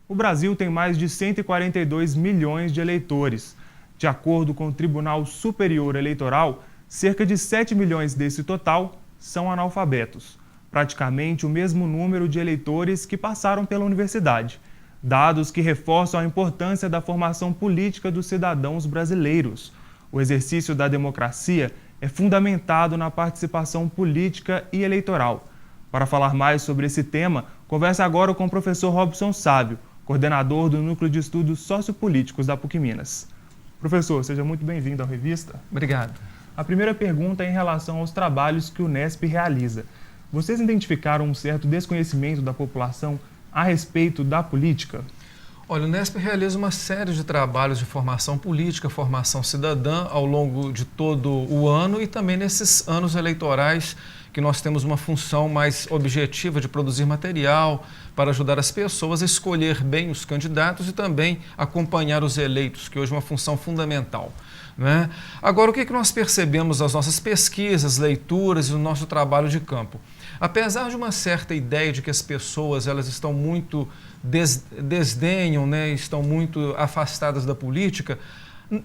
O Brasil tem mais de 142 milhões de eleitores. De acordo com o Tribunal Superior Eleitoral, cerca de 7 milhões desse total são analfabetos, praticamente o mesmo número de eleitores que passaram pela universidade. Dados que reforçam a importância da formação política dos cidadãos brasileiros. O exercício da democracia é fundamentado na participação política e eleitoral. Para falar mais sobre esse tema, converso agora com o professor Robson Sábio, coordenador do Núcleo de Estudos Sociopolíticos da PUC Minas. Professor, seja muito bem-vindo à revista. Obrigado. A primeira pergunta é em relação aos trabalhos que o Unesp realiza. Vocês identificaram um certo desconhecimento da população a respeito da política? Olha, o Unesp realiza uma série de trabalhos de formação política, formação cidadã ao longo de todo o ano e também nesses anos eleitorais que nós temos uma função mais objetiva de produzir material para ajudar as pessoas a escolher bem os candidatos e também acompanhar os eleitos, que hoje é uma função fundamental, né? Agora, o que nós percebemos nas nossas pesquisas, leituras e no nosso trabalho de campo? Apesar de uma certa ideia de que as pessoas elas estão muito desdenham, né, estão muito afastadas da política,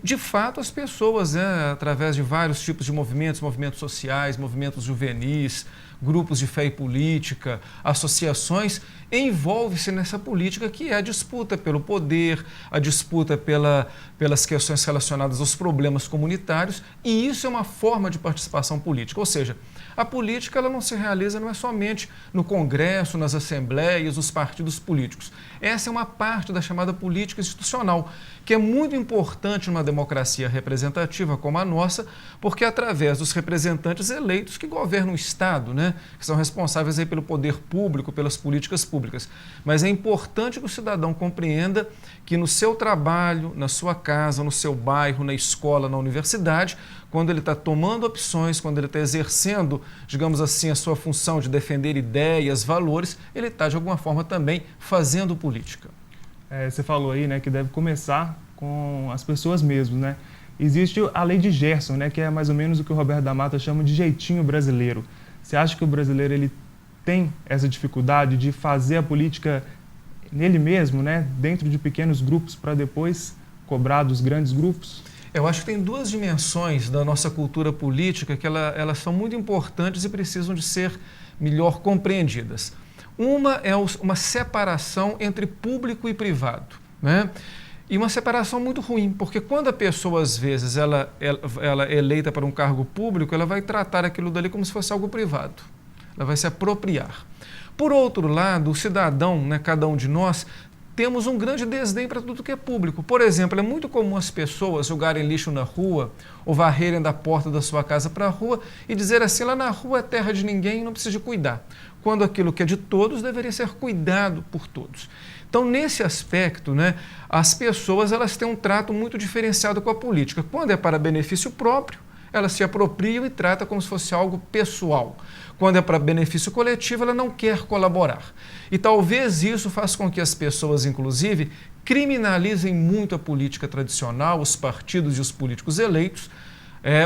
de fato as pessoas, né, através de vários tipos de movimentos, movimentos sociais, movimentos juvenis, grupos de fé e política, associações, envolve-se nessa política que é a disputa pelo poder, a disputa pelas questões relacionadas aos problemas comunitários, e isso é uma forma de participação política, ou seja, a política ela não se realiza não é somente no Congresso, nas assembleias, nos partidos políticos. Essa é uma parte da chamada política institucional, que é muito importante numa democracia representativa como a nossa, porque é através dos representantes eleitos que governam o Estado, né, que são responsáveis aí pelo poder público, pelas políticas públicas. Mas é importante que o cidadão compreenda que no seu trabalho, na sua casa, no seu bairro, na escola, na universidade, quando ele está tomando opções, quando ele está exercendo, digamos assim, a sua função de defender ideias, valores, ele está, de alguma forma, também fazendo política. Você falou aí, né, que deve começar com as pessoas mesmo, né? Existe a lei de Gerson, né, que é mais ou menos o que o Roberto da Mata chama de jeitinho brasileiro. Você acha que o brasileiro ele tem essa dificuldade de fazer a política nele mesmo, né, dentro de pequenos grupos, para depois cobrar dos grandes grupos? Eu acho que tem duas dimensões da nossa cultura política que elas são muito importantes e precisam de ser melhor compreendidas. Uma é uma separação entre público e privado, né? E uma separação muito ruim, porque quando a pessoa, às vezes, ela é eleita para um cargo público, ela vai tratar aquilo dali como se fosse algo privado. Ela vai se apropriar. Por outro lado, o cidadão, né, cada um de nós, temos um grande desdém para tudo que é público. Por exemplo, é muito comum as pessoas jogarem lixo na rua ou varrerem da porta da sua casa para a rua e dizer assim, lá na rua é terra de ninguém, não precisa de cuidar. Quando aquilo que é de todos deveria ser cuidado por todos. Então, nesse aspecto, né, as pessoas elas têm um trato muito diferenciado com a política. Quando é para benefício próprio, elas se apropriam e tratam como se fosse algo pessoal. Quando é para benefício coletivo, ela não quer colaborar. E talvez isso faça com que as pessoas, inclusive, criminalizem muito a política tradicional, os partidos e os políticos eleitos,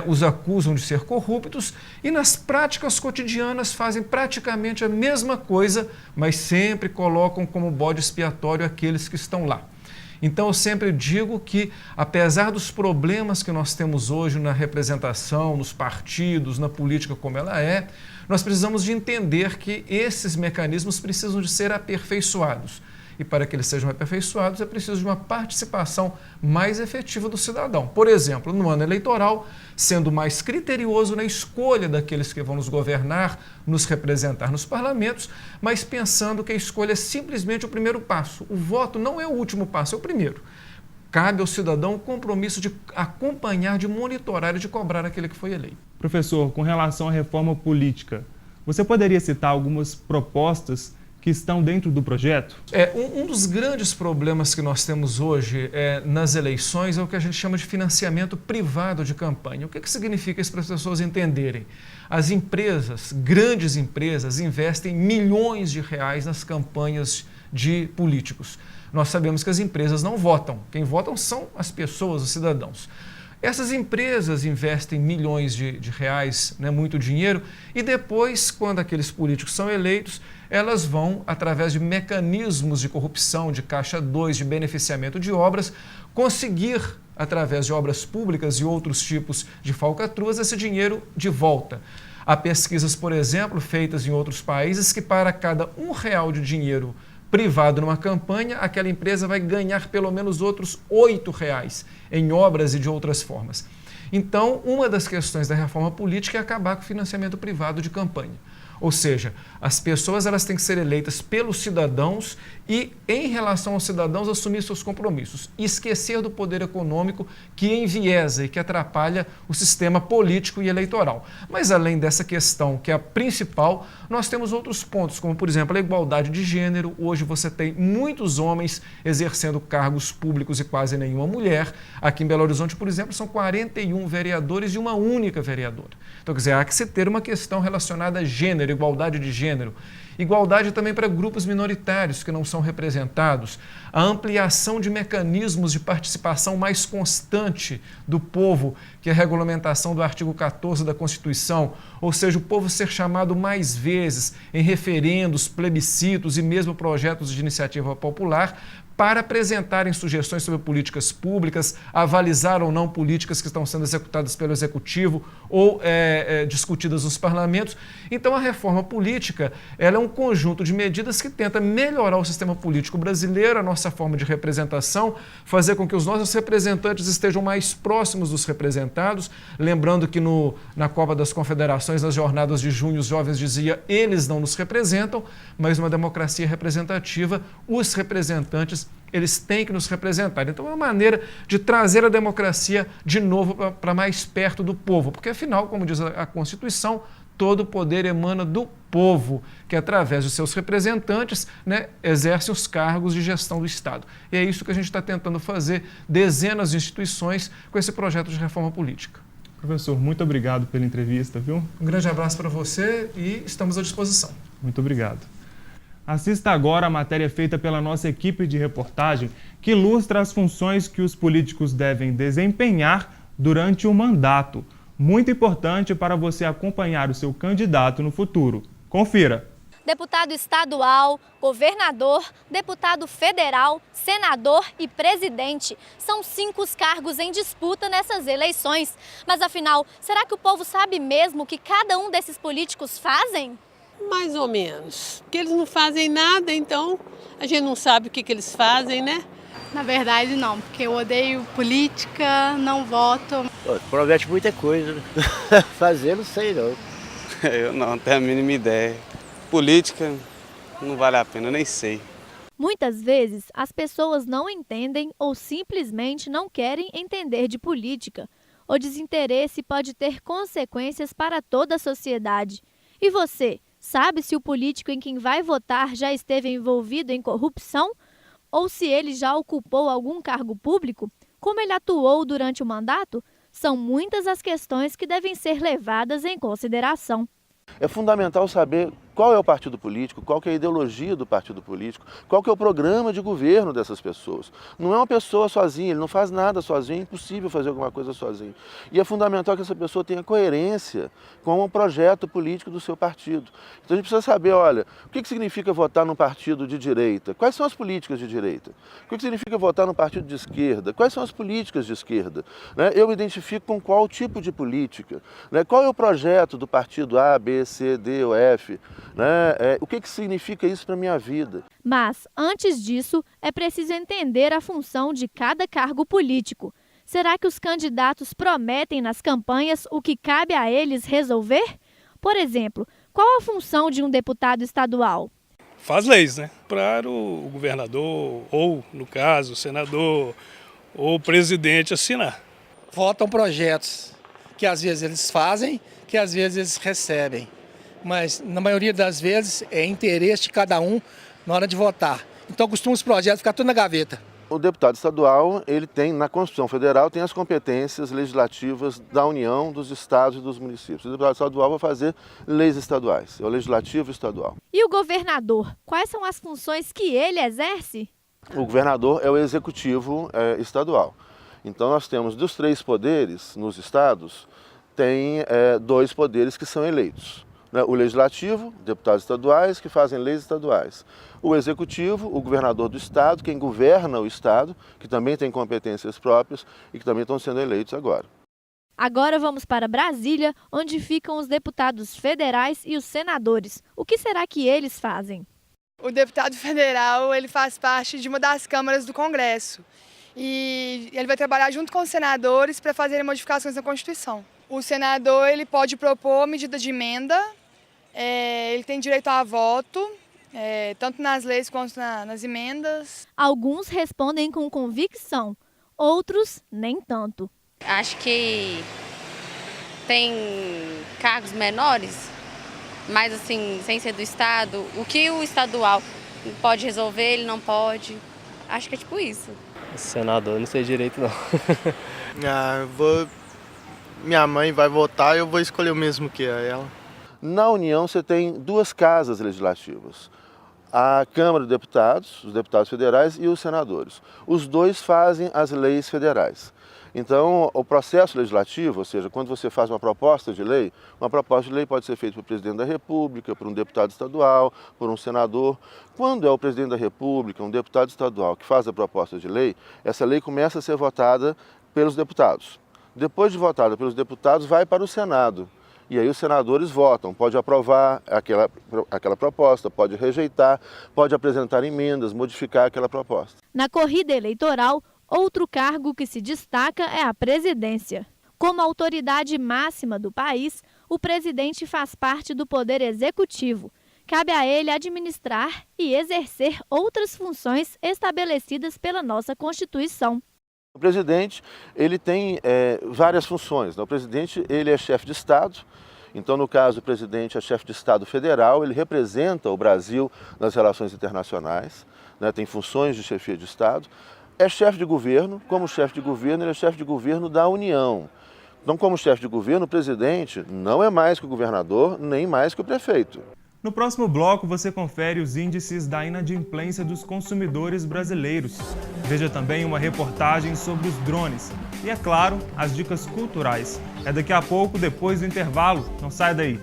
os acusam de ser corruptos e nas práticas cotidianas fazem praticamente a mesma coisa, mas sempre colocam como bode expiatório aqueles que estão lá. Então, eu sempre digo que, apesar dos problemas que nós temos hoje na representação, nos partidos, na política como ela é, nós precisamos de entender que esses mecanismos precisam de ser aperfeiçoados. E para que eles sejam aperfeiçoados, é preciso de uma participação mais efetiva do cidadão. Por exemplo, no ano eleitoral, sendo mais criterioso na escolha daqueles que vão nos governar, nos representar nos parlamentos, mas pensando que a escolha é simplesmente o primeiro passo. O voto não é o último passo, é o primeiro. Cabe ao cidadão o compromisso de acompanhar, de monitorar e de cobrar aquele que foi eleito. Professor, com relação à reforma política, você poderia citar algumas propostas que estão dentro do projeto? Um dos grandes problemas que nós temos hoje nas eleições é o que a gente chama de financiamento privado de campanha. O que significa isso para as pessoas entenderem? As empresas, grandes empresas, investem milhões de reais nas campanhas de políticos. Nós sabemos que as empresas não votam. Quem votam são as pessoas, os cidadãos. Essas empresas investem milhões de reais, né, muito dinheiro, e depois, quando aqueles políticos são eleitos, elas vão, através de mecanismos de corrupção, de caixa 2, de beneficiamento de obras, conseguir, através de obras públicas e outros tipos de falcatruas, esse dinheiro de volta. Há pesquisas, por exemplo, feitas em outros países que para cada R$1 de dinheiro privado numa campanha, aquela empresa vai ganhar pelo menos outros R$8 em obras e de outras formas. Então, uma das questões da reforma política é acabar com o financiamento privado de campanha. Ou seja, as pessoas elas têm que ser eleitas pelos cidadãos e, em relação aos cidadãos, assumir seus compromissos e esquecer do poder econômico que enviesa e que atrapalha o sistema político e eleitoral. Mas, além dessa questão, que é a principal, nós temos outros pontos, como, por exemplo, a igualdade de gênero. Hoje você tem muitos homens exercendo cargos públicos e quase nenhuma mulher. Aqui em Belo Horizonte, por exemplo, são 41 vereadores e uma única vereadora. Então, quer dizer, há que se ter uma questão relacionada a gênero, igualdade de gênero. Igualdade também para grupos minoritários que não são representados. A ampliação de mecanismos de participação mais constante do povo, que é a regulamentação do artigo 14 da Constituição, ou seja, o povo ser chamado mais vezes em referendos, plebiscitos e mesmo projetos de iniciativa popular, para apresentarem sugestões sobre políticas públicas, avalizar ou não políticas que estão sendo executadas pelo Executivo ou discutidas nos parlamentos. Então, a reforma política ela é um conjunto de medidas que tenta melhorar o sistema político brasileiro, a nossa forma de representação, fazer com que os nossos representantes estejam mais próximos dos representados. Lembrando que na Copa das Confederações, nas jornadas de junho, os jovens diziam eles não nos representam, mas numa democracia representativa, os representantes eles têm que nos representar. Então, é uma maneira de trazer a democracia de novo para mais perto do povo, porque, afinal, como diz a Constituição, todo o poder emana do povo, que, através de seus representantes, né, exerce os cargos de gestão do Estado. E é isso que a gente está tentando fazer, dezenas de instituições, com esse projeto de reforma política. Professor, muito obrigado pela entrevista, viu? Um grande abraço para você e estamos à disposição. Muito obrigado. Assista agora a matéria feita pela nossa equipe de reportagem, que ilustra as funções que os políticos devem desempenhar durante o mandato. Muito importante para você acompanhar o seu candidato no futuro. Confira! Deputado estadual, governador, deputado federal, senador e presidente. São 5 os cargos em disputa nessas eleições. Mas afinal, será que o povo sabe mesmo o que cada um desses políticos fazem? Mais ou menos. Porque eles não fazem nada, então a gente não sabe o que eles fazem, né? Na verdade, não, porque eu odeio política, não voto. Promete muita coisa, né? Fazer, não sei não. Eu não tenho a mínima ideia. Política não vale a pena, eu nem sei. Muitas vezes, as pessoas não entendem ou simplesmente não querem entender de política. O desinteresse pode ter consequências para toda a sociedade. E você? Sabe se o político em quem vai votar já esteve envolvido em corrupção? Ou se ele já ocupou algum cargo público? Como ele atuou durante o mandato? São muitas as questões que devem ser levadas em consideração. É fundamental saber qual é o partido político, qual que é a ideologia do partido político, qual que é o programa de governo dessas pessoas. Não é uma pessoa sozinha, ele não faz nada sozinho, é impossível fazer alguma coisa sozinho. E é fundamental que essa pessoa tenha coerência com o projeto político do seu partido. Então a gente precisa saber, olha, o que significa votar num partido de direita? Quais são as políticas de direita? O que significa votar num partido de esquerda? Quais são as políticas de esquerda? Eu me identifico com qual tipo de política? Qual é o projeto do partido A, B, C, D ou F? O que significa isso para a minha vida? Mas, antes disso, é preciso entender a função de cada cargo político. Será que os candidatos prometem nas campanhas o que cabe a eles resolver? Por exemplo, qual a função de um deputado estadual? Faz leis, né? Para o governador, ou, no caso, o senador, ou o presidente assinar. Votam projetos que às vezes eles fazem, que às vezes eles recebem. mas na maioria das vezes é interesse de cada um na hora de votar. Então costumam os projetos ficar tudo na gaveta. O deputado estadual, ele tem, na Constituição Federal, tem as competências legislativas da União, dos estados e dos municípios. O deputado estadual vai fazer leis estaduais, é o legislativo estadual. E o governador, quais são as funções que ele exerce? O governador é o executivo estadual. Então nós temos dos 3 poderes nos estados, tem 2 poderes que são eleitos. O legislativo, deputados estaduais que fazem leis estaduais. O executivo, o governador do estado, quem governa o estado, que também tem competências próprias e que também estão sendo eleitos agora. Agora vamos para Brasília, onde ficam os deputados federais e os senadores. O que será que eles fazem? O deputado federal, ele faz parte de uma das câmaras do Congresso e ele vai trabalhar junto com os senadores para fazerem modificações na Constituição. O senador, ele pode propor medida de emenda, ele tem direito a voto, tanto nas leis quanto nas emendas. Alguns respondem com convicção, outros nem tanto. Acho que tem cargos menores, mas assim, sem ser do Estado, o que o estadual pode resolver, ele não pode. Acho que é tipo isso. Senador, não sei direito não. Minha mãe vai votar, eu vou escolher o mesmo que ela. Na União você tem 2 casas legislativas. A Câmara de Deputados, os deputados federais e os senadores. Os 2 fazem as leis federais. Então, o processo legislativo, ou seja, quando você faz uma proposta de lei pode ser feita pelo presidente da República, por um deputado estadual, por um senador. Quando é o presidente da República, um deputado estadual que faz a proposta de lei, essa lei começa a ser votada pelos deputados. Depois de votada pelos deputados, vai para o Senado. E aí os senadores votam, pode aprovar aquela proposta, pode rejeitar, pode apresentar emendas, modificar aquela proposta. Na corrida eleitoral, outro cargo que se destaca é a presidência. Como autoridade máxima do país, o presidente faz parte do poder executivo. Cabe a ele administrar e exercer outras funções estabelecidas pela nossa Constituição. O presidente, ele tem várias funções. O presidente, ele é chefe de Estado. Então, no caso, o presidente é chefe de Estado federal, ele representa o Brasil nas relações internacionais, tem funções de chefia de Estado. É chefe de governo, como chefe de governo, ele é chefe de governo da União. Então, como chefe de governo, o presidente não é mais que o governador, nem mais que o prefeito. No próximo bloco, você confere os índices da inadimplência dos consumidores brasileiros. Veja também uma reportagem sobre os drones. E, é claro, as dicas culturais. É daqui a pouco, depois do intervalo. Não sai daí.